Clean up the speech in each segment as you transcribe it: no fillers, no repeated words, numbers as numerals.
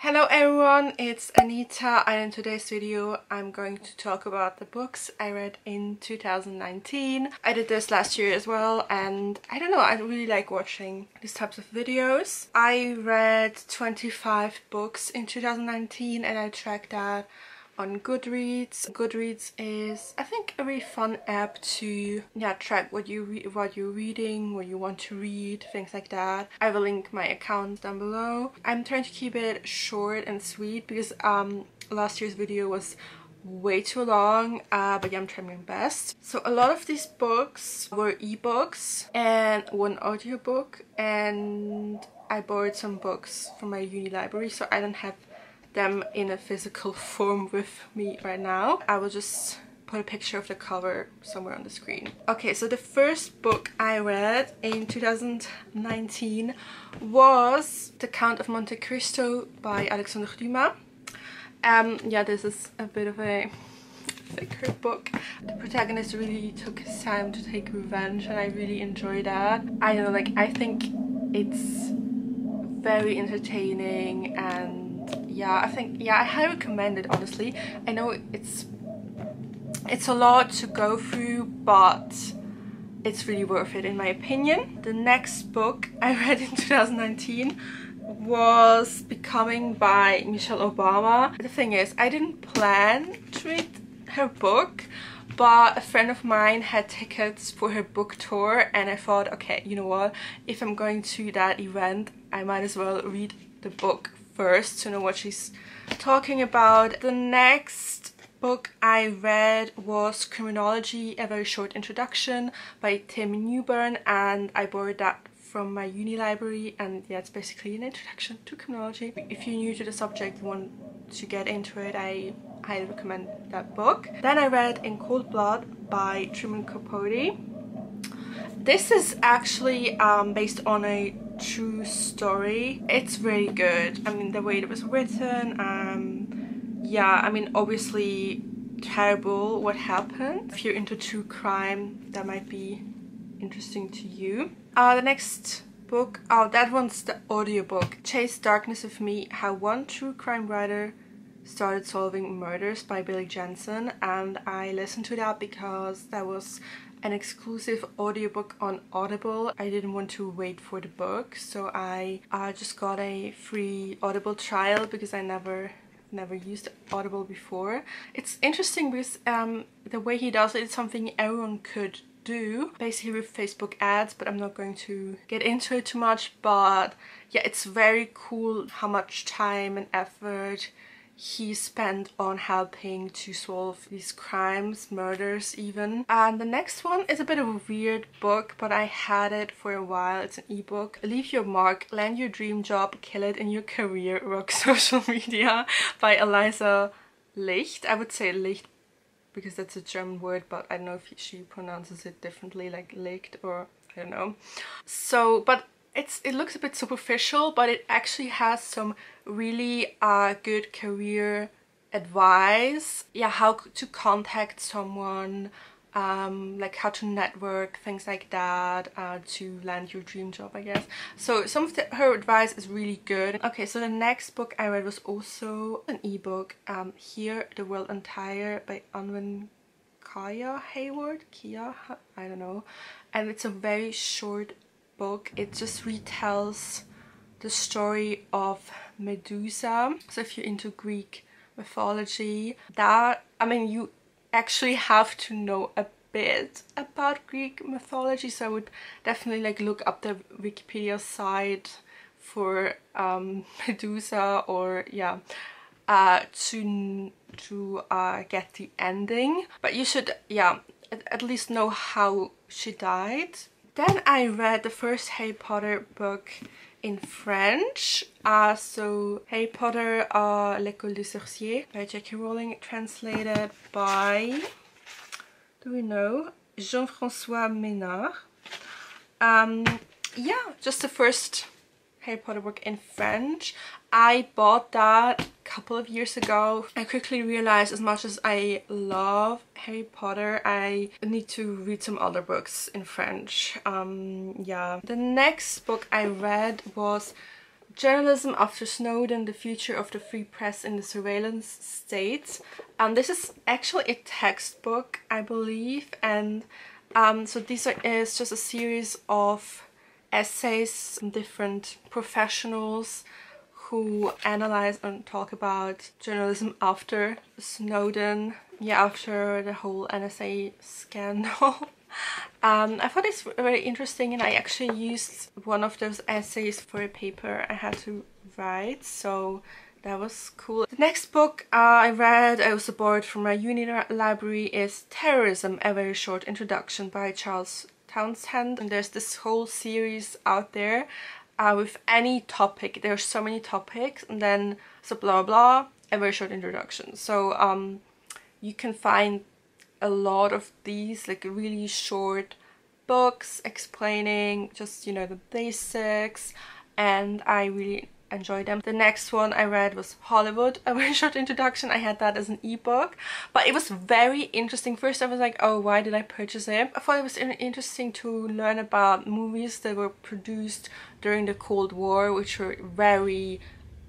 Hello everyone, it's Anita, and in today's video I'm going to talk about the books I read in 2019. I did this last year as well, and I don't know, I really like watching these types of videos. I read 25 books in 2019 and I tracked that on Goodreads. Goodreads is, I think, a really fun app to track what you're reading, what you want to read, things like that. I will link my account down below. I'm trying to keep it short and sweet because last year's video was way too long, but yeah, I'm trying my best. So a lot of these books were ebooks and one audiobook, and I borrowed some books from my uni library, so I don't have them in a physical form with me right now. I will just put a picture of the cover somewhere on the screen. Okay, so the first book I read in 2019 was The Count of Monte Cristo by Alexandre Dumas. Yeah, this is a bit of a thicker book. The protagonist really took his time to take revenge, and I really enjoyed that. I don't know, like, I think it's very entertaining, and I highly recommend it, honestly. I know it's a lot to go through, but it's really worth it in my opinion. The next book I read in 2019 was Becoming by Michelle Obama. The thing is, I didn't plan to read her book, but a friend of mine had tickets for her book tour, and I thought, okay, you know what, if I'm going to that event, I might as well read the book first to know what she's talking about. The next book I read was Criminology, A Very Short Introduction by Newburn, and I borrowed that from my uni library, and yeah, it's basically an introduction to criminology. If you're new to the subject, you want to get into it, I highly recommend that book. Then I read In Cold Blood by Truman Capote. This is actually based on a true story. It's really good. I mean, the way it was written, I mean, obviously terrible what happened. If you're into true crime, that might be interesting to you. The next book, that one's the audiobook. Chase Darkness with Me, How One True Crime Writer Started Solving Murders by Jensen, and I listened to that because that was an exclusive audiobook on Audible. I didn't want to wait for the book, so I just got a free Audible trial because I never used Audible before. It's interesting because the way he does it is something everyone could do, basically with Facebook ads, but I'm not going to get into it too much. But yeah, it's very cool how much time and effort he spent on helping to solve these crimes, murders even. And the next one is a bit of a weird book, but I had it for a while. It's an ebook. Leave Your Mark, Land Your Dream Job, Kill It in Your Career, Rock Social Media by Eliza Licht. I would say Licht because that's a German word, but I don't know if she pronounces it differently, like Licht, or I don't know. So, but it looks a bit superficial, but it actually has some really good career advice. Yeah, how to contact someone, like how to network, things like that, to land your dream job, I guess. So some of her advice is really good. Okay, so the next book I read was also an ebook. Here, The World Entire by Anwen, Hayward, I don't know. And it's a very short book. It just retells the story of Medusa. So if you're into Greek mythology, I mean, you actually have to know a bit about Greek mythology, so I would definitely like look up the Wikipedia site for Medusa, or yeah, to get the ending. But you should, yeah, at least know how she died. Then I read the first Harry Potter book in French. So Harry Potter, L'École des Sorciers by Jekyll Rowling, translated by, do we know, Jean-François Ménard. Yeah, just the first Harry Potter book in French. I bought that a couple of years ago. I quickly realized, as much as I love Harry Potter, I need to read some other books in French. Yeah. The next book I read was Journalism After Snowden, The Future of the Free Press in the Surveillance State. This is actually a textbook, I believe, and so this is just a series of essays from different professionals who analyze and talk about journalism after Snowden, after the whole NSA scandal. I thought it's very interesting, and I actually used one of those essays for a paper I had to write, so that was cool. The next book I read, I was borrowed from my uni library, is Terrorism, A Very Short Introduction by Charles Townshend. And there's this whole series out there with any topic. There are so many topics, and then so blah blah, a very short introduction. So you can find a lot of these like really short books explaining just, you know, the basics, and I really enjoyed them. The next one I read was Hollywood, A Very Short Introduction. I had that as an ebook, but it was very interesting. First I was like, oh, why did I purchase it? I thought it was interesting to learn about movies that were produced during the Cold War, which were very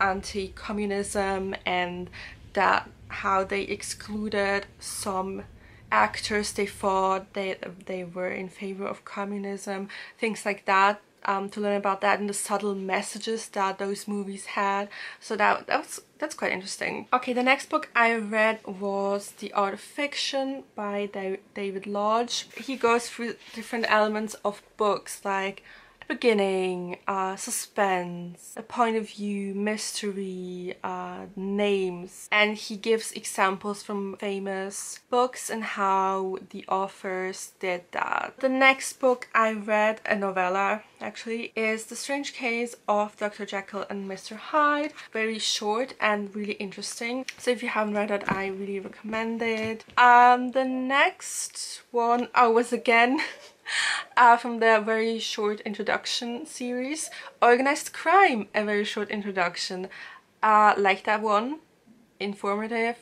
anti-communism, and that how they excluded some actors they thought they were in favor of communism, things like that. To learn about that and the subtle messages that those movies had. So that's quite interesting. Okay, the next book I read was The Art of Fiction by David Lodge. He goes through different elements of books like the beginning, suspense, a point of view, mystery, names, and he gives examples from famous books and how the authors did that. The next book I read, a novella actually, is The Strange Case of Dr. Jekyll and Mr. Hyde. Very short and really interesting. So if you haven't read it, I really recommend it. The next one was again from the Very Short Introduction series, Organized Crime, A Very Short Introduction. Like that one, informative,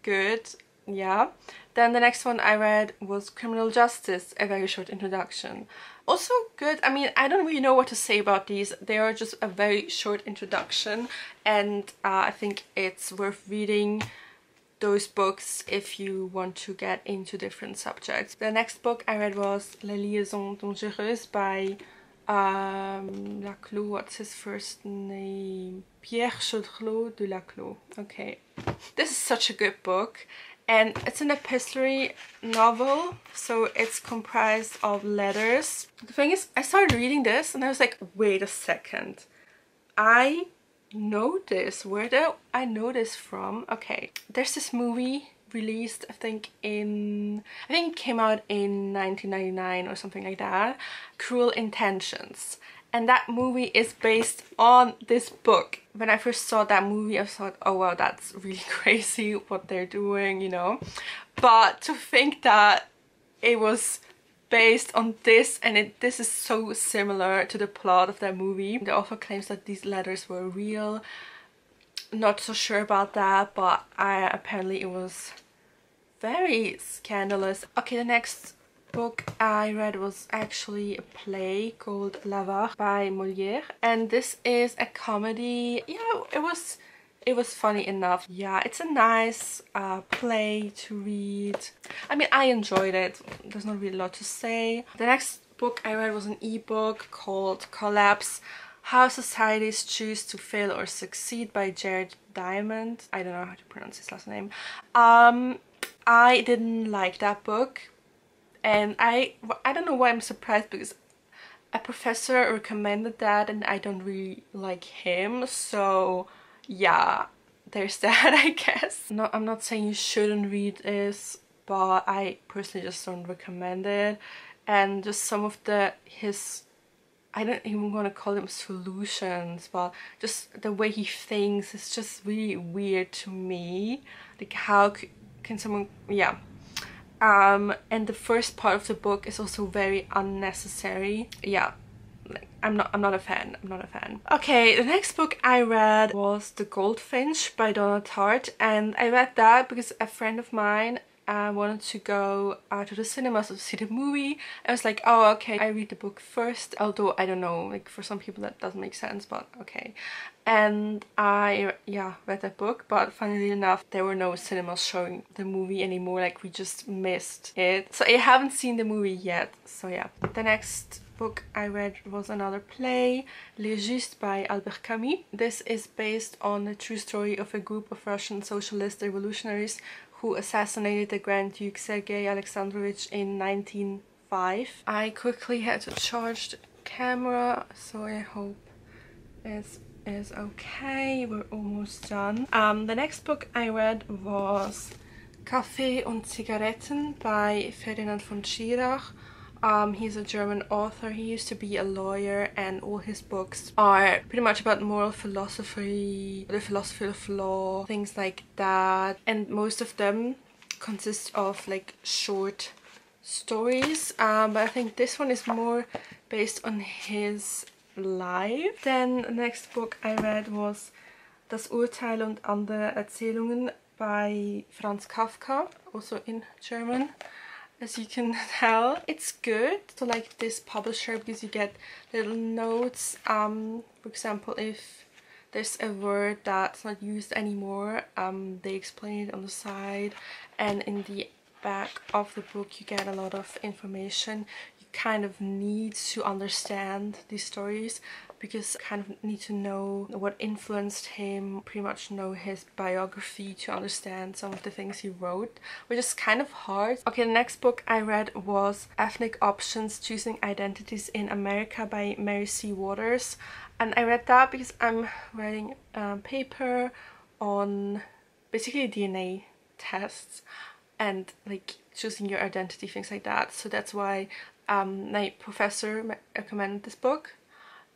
good, yeah. Then the next one I read was Criminal Justice, A Very Short Introduction. Also good. I mean, I don't really know what to say about these. They are just a very short introduction, and I think it's worth reading those books if you want to get into different subjects. The next book I read was La Liaison Dangereuse by Laclos. What's his first name? Pierre Chaudrot de Laclos. Okay. This is such a good book, and it's an epistolary novel, so it's comprised of letters. The thing is, I started reading this and I was like, wait a second, I know this. Where do I know this from? Okay, there's this movie released, I think it came out in 1999 or something like that, Cruel Intentions, and that movie is based on this book. When I first saw that movie, I thought, oh wow, that's really crazy what they're doing, you know. But to think that it was based on this, and this is so similar to the plot of that movie. The author claims that these letters were real. Not so sure about that, but apparently it was very scandalous. Okay, the next book I read was actually a play called L'Avare by Molière, and this is a comedy. Yeah, it was funny enough. Yeah, it's a nice play to read. I mean, I enjoyed it. There's not really a lot to say. The next book I read was an ebook called Collapse, How Societies Choose to Fail or Succeed by Jared Diamond. I don't know how to pronounce his last name. I didn't like that book, and I don't know why I'm surprised, because a professor recommended that and I don't really like him, so yeah, there's that, I guess. No, I'm not saying you shouldn't read this, but I personally just don't recommend it. And just some of his, I don't even want to call them solutions, but just the way he thinks is just really weird to me. Like, how can someone, yeah. And the first part of the book is also very unnecessary. Yeah, like, I'm not a fan. Okay, the next book I read was The Goldfinch by Donna Tartt, and I read that because a friend of mine I wanted to go to the cinemas to see the movie. I was like, oh okay, I read the book first, although I don't know, like for some people that doesn't make sense, but okay. And I read that book, but funnily enough there were no cinemas showing the movie anymore, like we just missed it. So I haven't seen the movie yet, so yeah. The next book I read was another play, Les Justes by Albert Camus. This is based on the true story of a group of Russian socialist revolutionaries who assassinated the Grand Duke Sergei Alexandrovich in 1905. I quickly had to charge the camera, so I hope it is okay. We're almost done. The next book I read was Kaffee und Zigaretten by Ferdinand von Schirach. He's a German author. He used to be a lawyer, and all his books are pretty much about moral philosophy, the philosophy of law, things like that. And most of them consist of like short stories, but I think this one is more based on his life. Then the next book I read was Das Urteil und andere Erzählungen by Franz Kafka, also in German. As you can tell, it's good to like this publisher because you get little notes. For example, if there's a word that's not used anymore, they explain it on the side, and in the back of the book you get a lot of information. You kind of need to understand these stories because you kind of need to know what influenced him, pretty much know his biography to understand some of the things he wrote, which is kind of hard. Okay, the next book I read was Ethnic Options: Choosing Identities in America by Mary C. Waters, and I read that because I'm writing a paper on basically DNA tests and like choosing your identity, things like that. So that's why my professor recommended this book,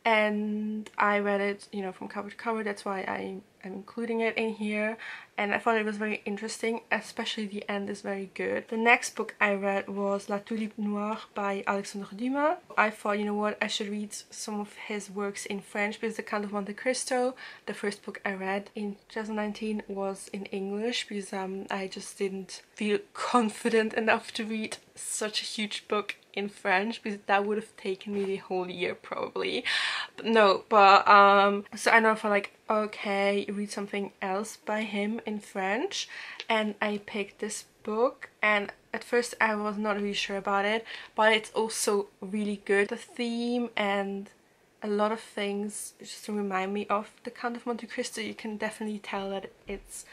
and I read it, you know, from cover to cover. That's why I'm including it in here, and I thought it was very interesting, especially the end is very good. The next book I read was La Tulipe Noire by Alexandre Dumas. I thought, you know what, I should read some of his works in French because The Count of Monte Cristo, the first book I read in 2019, was in English because I just didn't feel confident enough to read such a huge book in French because that would have taken me the whole year probably. But no, so I know for like, okay, read something else by him in French, and I picked this book, and at first I was not really sure about it, but it's also really good. The theme and a lot of things just remind me of The Count of Monte Cristo. You can definitely tell that it's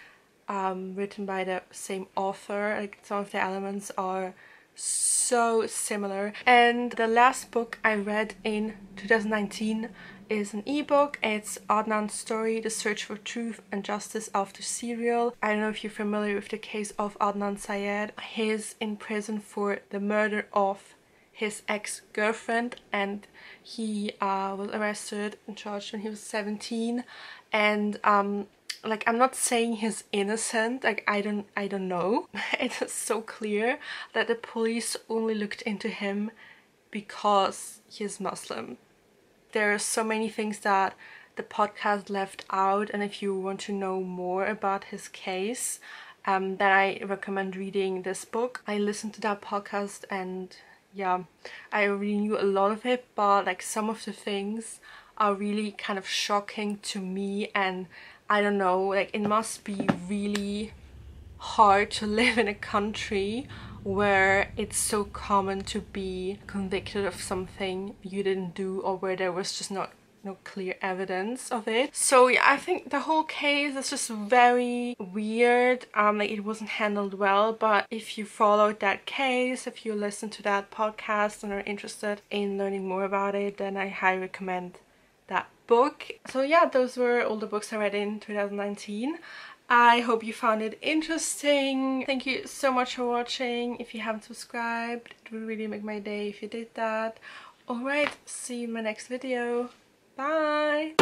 written by the same author. Like some of the elements are so similar. And the last book I read in 2019 is an ebook. It's Adnan's story, The Search for Truth and Justice After Serial. I don't know if you're familiar with the case of Adnan Syed. He's in prison for the murder of his ex-girlfriend, and he was arrested and charged when he was 17, and like, I'm not saying he's innocent, like I don't know. It is so clear that the police only looked into him because he's Muslim. There are so many things that the podcast left out, and if you want to know more about his case, then I recommend reading this book. I listened to that podcast and yeah, I already knew a lot of it, but like some of the things are really kind of shocking to me, and I don't know, like it must be really hard to live in a country where it's so common to be convicted of something you didn't do, or where there was just no clear evidence of it. So yeah, I think the whole case is just very weird. Like it wasn't handled well, but if you followed that case, if you listen to that podcast and are interested in learning more about it, then I highly recommend that book. So yeah, those were all the books I read in 2019. I hope you found it interesting. Thank you so much for watching. If you haven't subscribed, it would really make my day if you did that. Alright, see you in my next video. Bye!